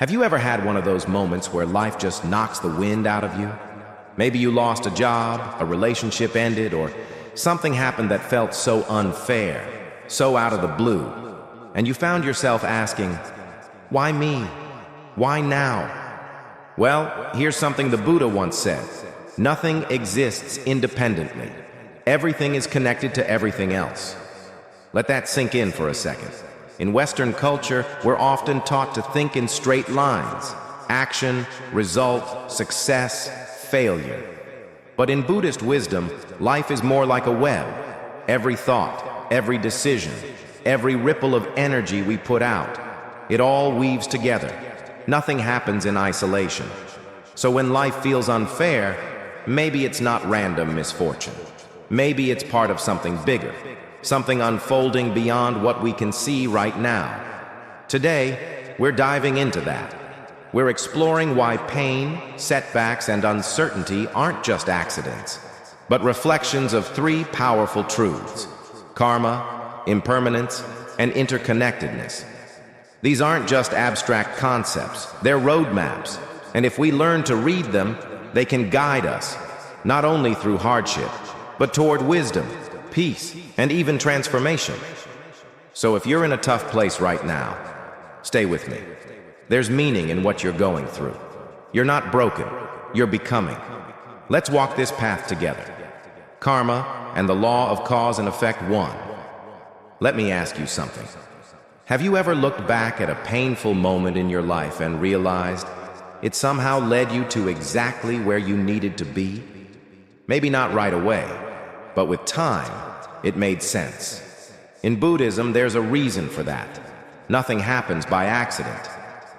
Have you ever had one of those moments where life just knocks the wind out of you? Maybe you lost a job, a relationship ended, or something happened that felt so unfair, so out of the blue, and you found yourself asking, why me? Why now? Well, here's something the Buddha once said. Nothing exists independently. Everything is connected to everything else. Let that sink in for a second. In Western culture, we're often taught to think in straight lines: action, result, success, failure. But in Buddhist wisdom, life is more like a web. Every thought, every decision, every ripple of energy we put out, it all weaves together. Nothing happens in isolation. So when life feels unfair, maybe it's not random misfortune. Maybe it's part of something bigger, something unfolding beyond what we can see right now. Today, we're diving into that. We're exploring why pain, setbacks, and uncertainty aren't just accidents, but reflections of three powerful truths: karma, impermanence, and interconnectedness. These aren't just abstract concepts, they're roadmaps, and if we learn to read them, they can guide us, not only through hardship, but toward wisdom, peace, and even transformation. So if you're in a tough place right now, stay with me. There's meaning in what you're going through. You're not broken, you're becoming. Let's walk this path together. Karma and the law of cause and effect 1. Let me ask you something. Have you ever looked back at a painful moment in your life and realized it somehow led you to exactly where you needed to be? Maybe not right away, but with time, it made sense. In Buddhism, there's a reason for that. Nothing happens by accident.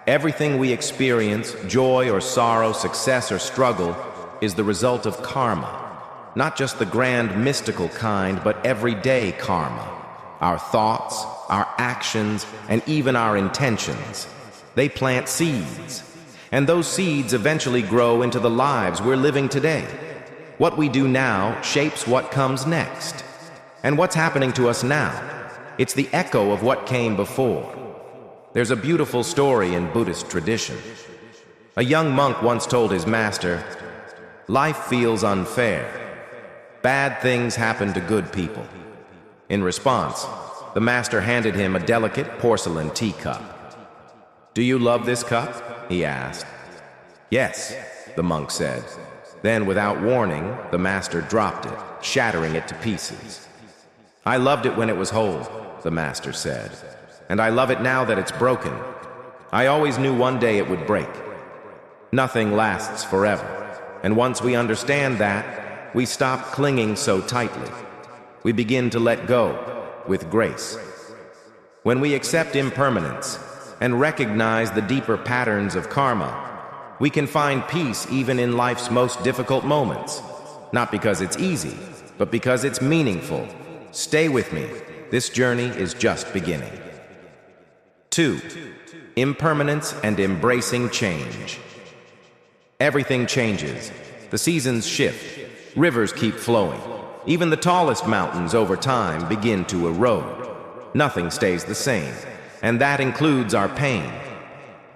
Everything we experience, joy or sorrow, success or struggle, is the result of karma. Not just the grand mystical kind, but everyday karma. Our thoughts, our actions, and even our intentions. They plant seeds. And those seeds eventually grow into the lives we're living today. What we do now shapes what comes next. And what's happening to us now? It's the echo of what came before. There's a beautiful story in Buddhist tradition. A young monk once told his master, "Life feels unfair. Bad things happen to good people." In response, the master handed him a delicate porcelain teacup. "Do you love this cup?" he asked. "Yes," the monk said. Then, without warning, the master dropped it, shattering it to pieces. "I loved it when it was whole," the master said, "and I love it now that it's broken. I always knew one day it would break." Nothing lasts forever, and once we understand that, we stop clinging so tightly. We begin to let go with grace. When we accept impermanence and recognize the deeper patterns of karma, we can find peace even in life's most difficult moments. Not because it's easy, but because it's meaningful. Stay with me. This journey is just beginning. 2. Impermanence and embracing change. Everything changes. The seasons shift. Rivers keep flowing. Even the tallest mountains over time begin to erode. Nothing stays the same, and that includes our pain.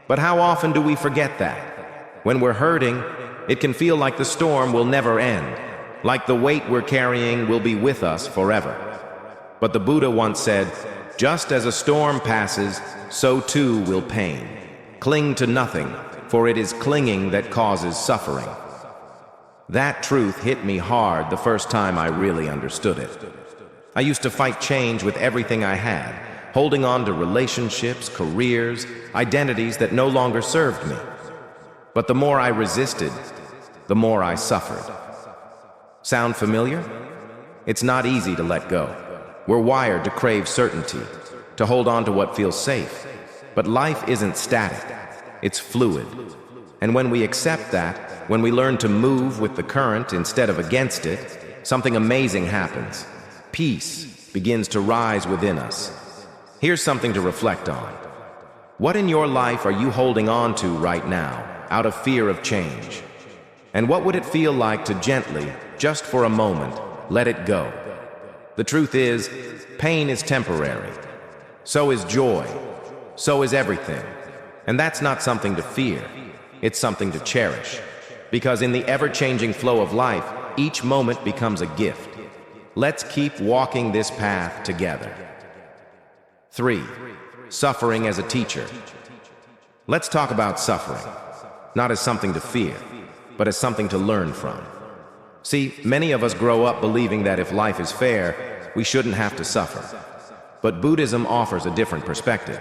But how often do we forget that? When we're hurting, it can feel like the storm will never end, like the weight we're carrying will be with us forever. But the Buddha once said, "Just as a storm passes, so too will pain. Cling to nothing, for it is clinging that causes suffering." That truth hit me hard the first time I really understood it. I used to fight change with everything I had, holding on to relationships, careers, identities that no longer served me. But the more I resisted, the more I suffered. Sound familiar? It's not easy to let go. We're wired to crave certainty, to hold on to what feels safe. But life isn't static, it's fluid. And when we accept that, when we learn to move with the current instead of against it, something amazing happens. Peace begins to rise within us. Here's something to reflect on. What in your life are you holding on to right now, out of fear of change? And what would it feel like to gently, just for a moment, let it go? The truth is, pain is temporary. So is joy. So is everything. And that's not something to fear, it's something to cherish. Because in the ever-changing flow of life, each moment becomes a gift. Let's keep walking this path together. 3. Suffering as a teacher. Let's talk about suffering, not as something to fear, but as something to learn from. See, many of us grow up believing that if life is fair, we shouldn't have to suffer. But Buddhism offers a different perspective.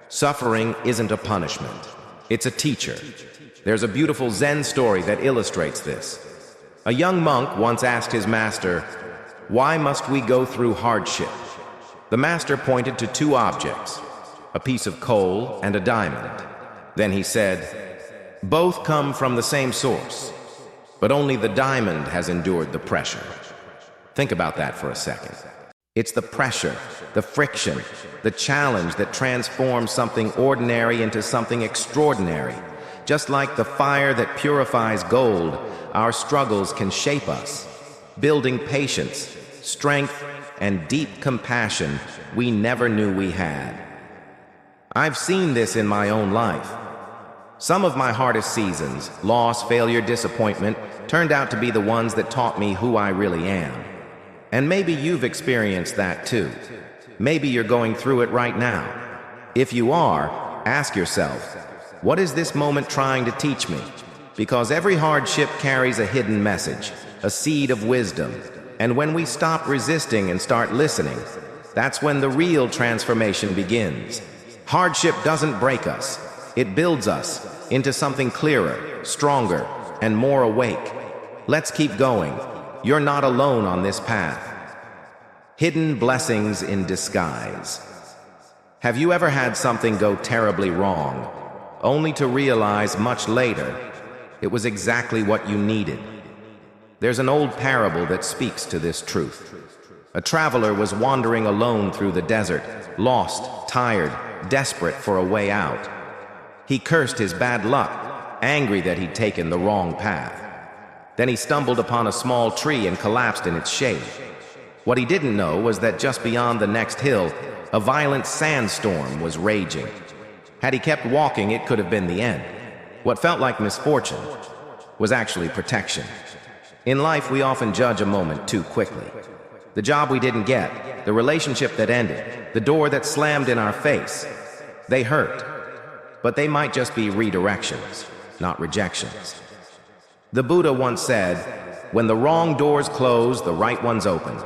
Suffering isn't a punishment, it's a teacher. There's a beautiful Zen story that illustrates this. A young monk once asked his master, "Why must we go through hardship?" The master pointed to two objects, a piece of coal and a diamond. Then he said, "Both come from the same source, but only the diamond has endured the pressure." Think about that for a second. It's the pressure, the friction, the challenge that transforms something ordinary into something extraordinary. Just like the fire that purifies gold, our struggles can shape us, building patience, strength, and deep compassion we never knew we had. I've seen this in my own life. Some of my hardest seasons, loss, failure, disappointment, turned out to be the ones that taught me who I really am. And maybe you've experienced that too. Maybe you're going through it right now. If you are, ask yourself, what is this moment trying to teach me? Because every hardship carries a hidden message, a seed of wisdom. And when we stop resisting and start listening, that's when the real transformation begins. Hardship doesn't break us. It builds us into something clearer, stronger, and more awake. Let's keep going. You're not alone on this path. Hidden blessings in disguise. Have you ever had something go terribly wrong, only to realize much later it was exactly what you needed? There's an old parable that speaks to this truth. A traveler was wandering alone through the desert, lost, tired, desperate for a way out. He cursed his bad luck, angry that he'd taken the wrong path. Then he stumbled upon a small tree and collapsed in its shade. What he didn't know was that just beyond the next hill, a violent sandstorm was raging. Had he kept walking, it could have been the end. What felt like misfortune was actually protection. In life, we often judge a moment too quickly. The job we didn't get, the relationship that ended, the door that slammed in our face, they hurt. But they might just be redirections, not rejections. The Buddha once said, "When the wrong doors close, the right ones open."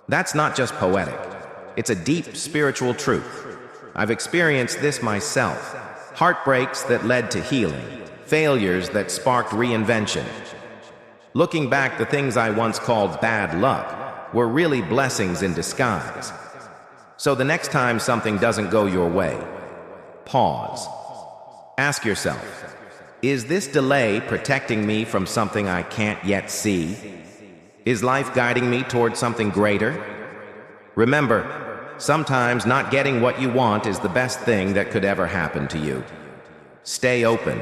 That's not just poetic. It's a deep spiritual truth. I've experienced this myself. Heartbreaks that led to healing, failures that sparked reinvention. Looking back, the things I once called bad luck were really blessings in disguise. So the next time something doesn't go your way, pause. Ask yourself, is this delay protecting me from something I can't yet see? Is life guiding me toward something greater? Remember, sometimes not getting what you want is the best thing that could ever happen to you. Stay open.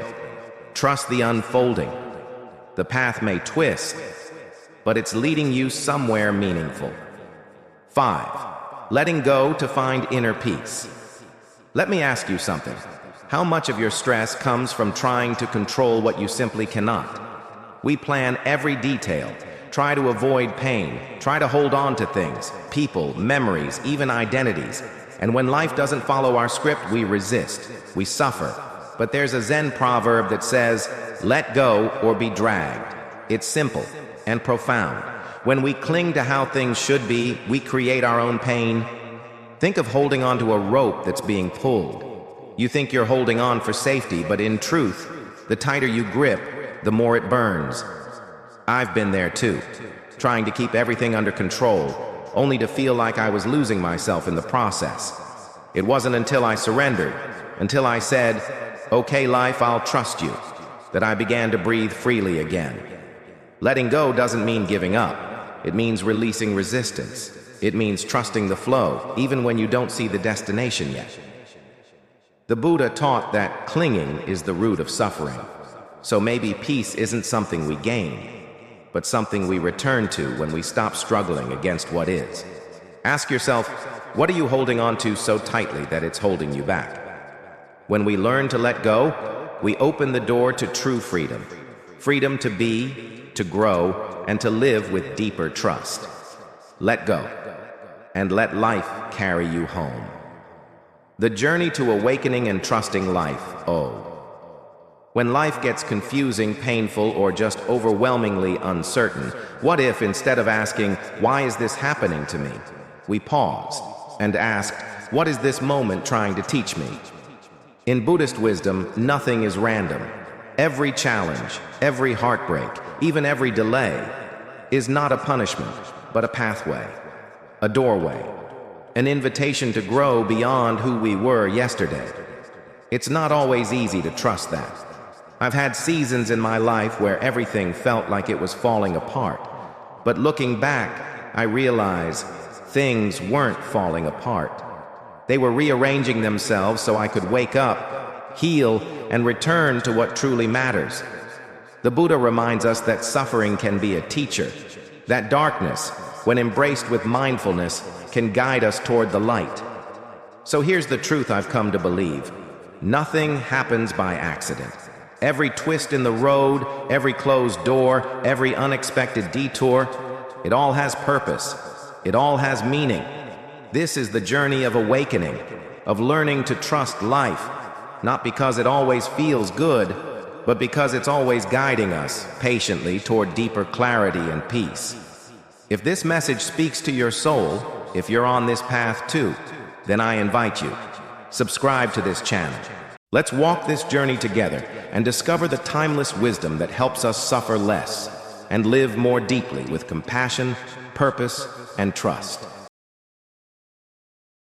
Trust the unfolding. The path may twist, but it's leading you somewhere meaningful. 5. Letting go to find inner peace. Let me ask you something. How much of your stress comes from trying to control what you simply cannot? We plan every detail, try to avoid pain, try to hold on to things, people, memories, even identities. And when life doesn't follow our script, we resist, we suffer. But there's a Zen proverb that says, "Let go or be dragged." It's simple and profound. When we cling to how things should be, we create our own pain. Think of holding onto a rope that's being pulled. You think you're holding on for safety, but in truth, the tighter you grip, the more it burns. I've been there too, trying to keep everything under control, only to feel like I was losing myself in the process. It wasn't until I surrendered, until I said, "Okay, life, I'll trust you," that I began to breathe freely again. Letting go doesn't mean giving up. It means releasing resistance. It means trusting the flow, even when you don't see the destination yet. The Buddha taught that clinging is the root of suffering. So maybe peace isn't something we gain, but something we return to when we stop struggling against what is. Ask yourself, what are you holding on to so tightly that it's holding you back? When we learn to let go, we open the door to true freedom. Freedom to be, to grow, and to live with deeper trust. Let go, and let life carry you home. The journey to awakening and trusting life, When life gets confusing, painful, or just overwhelmingly uncertain, what if, instead of asking, "Why is this happening to me?" we paused and asked, "What is this moment trying to teach me?" In Buddhist wisdom, nothing is random. Every challenge, every heartbreak, even every delay is not a punishment, but a pathway, a doorway, an invitation to grow beyond who we were yesterday. It's not always easy to trust that. I've had seasons in my life where everything felt like it was falling apart. But looking back, I realize things weren't falling apart. They were rearranging themselves so I could wake up, heal, and return to what truly matters. The Buddha reminds us that suffering can be a teacher, that darkness, when embraced with mindfulness, can guide us toward the light. So here's the truth I've come to believe. Nothing happens by accident. Every twist in the road, every closed door, every unexpected detour, it all has purpose. It all has meaning. This is the journey of awakening, of learning to trust life, not because it always feels good, but because it's always guiding us patiently toward deeper clarity and peace. If this message speaks to your soul, if you're on this path too, then I invite you, subscribe to this channel. Let's walk this journey together and discover the timeless wisdom that helps us suffer less and live more deeply with compassion, purpose, and trust.